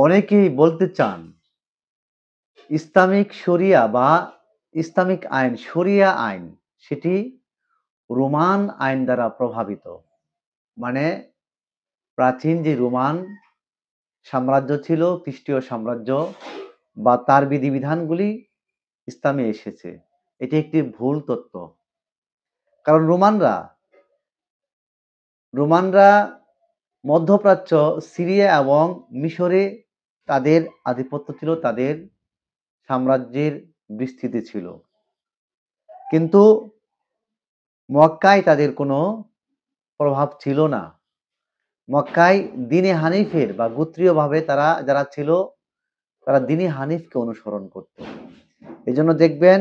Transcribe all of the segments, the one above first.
অনেকেই বলতে চান ইসলামিক শরিয়া বা ইসলামিক আইন, শরিয়া আইন সেটি রোমান আইন দ্বারা প্রভাবিত। মানে প্রাচীন যে রোমান সাম্রাজ্য ছিল, খ্রিস্টীয় সাম্রাজ্য বা তার বিধিবিধানগুলি ইসলামে এসেছে। এটি একটি ভুল তথ্য। কারণ রোমানরা মধ্যপ্রাচ্য, সিরিয়া এবং মিশরে তাদের আধিপত্য ছিল, তাদের সাম্রাজ্যের বিস্তৃতি ছিল। কিন্তু মক্কায় তাদের কোনো প্রভাব ছিল না। মক্কায় দ্বীনে হানিফের বা গোত্রীয়ভাবে তারা যারা ছিল, তারা দ্বীনে হানিফকে অনুসরণ করত। এই জন্য দেখবেন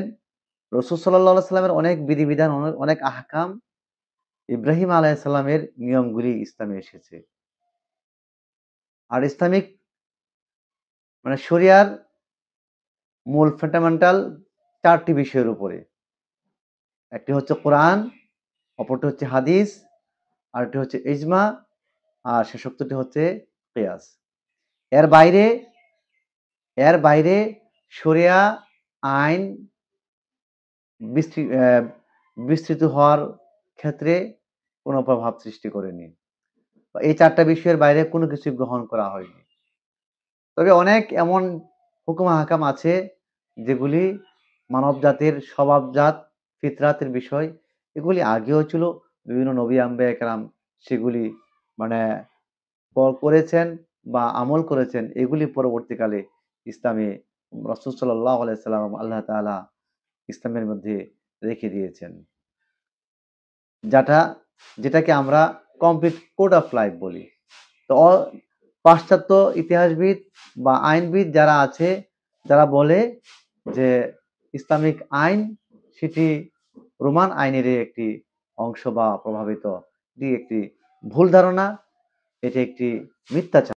রাসূল সাল্লাল্লাহু আলাইহি সাল্লামের অনেক বিধিবিধান, অনেক আহকাম ইব্রাহিম আলাইহিস সালামের নিয়মগুলি ইসলামে এসেছে। আর ইসলামিক মানে শরিয়ার মূল ফান্ডামেন্টাল 4টি বিষয়ের উপরে। একটি হচ্ছে কোরআন, অপরটি হচ্ছে হাদিস, আরেকটি হচ্ছে ইজমা, আর শেষোক্তটি হচ্ছে কিয়াস। এর বাইরে শরিয়া আইন বিস্তৃত হওয়ার ক্ষেত্রে কোনো প্রভাব সৃষ্টি করেনি। এই 4টা বিষয়ের বাইরে কোনো কিছু গ্রহণ করা হয়নি। তবে অনেক এমন হুকুম আহকাম আছে যেগুলি মানব জাতির স্বভাবজাত ফিতরাতের বিষয়। এগুলি আগেও ছিল, বিভিন্ন নবী আম্বিয়া কেরাম সেগুলি মানে করেছেন বা আমল করেছেন। এগুলি পরবর্তীকালে ইসলামে রাসূল সাল্লাল্লাহু আলাইহি সাল্লাম আল্লাহ তাআলা ইসলামের মধ্যে রেখে দিয়েছেন, যেটাকে আমরা কমপ্লিট কোড অফ লাইফ বলি। তো পাশ্চাত্য ইতিহাসবিদ বা আইনবিদ যারা আছে, যারা বলে যে ইসলামিক আইন সেটি রোমান আইনের একটি অংশ বা প্রভাবিত, এটি একটি ভুল ধারণা, এটি একটি মিথ্যাচার।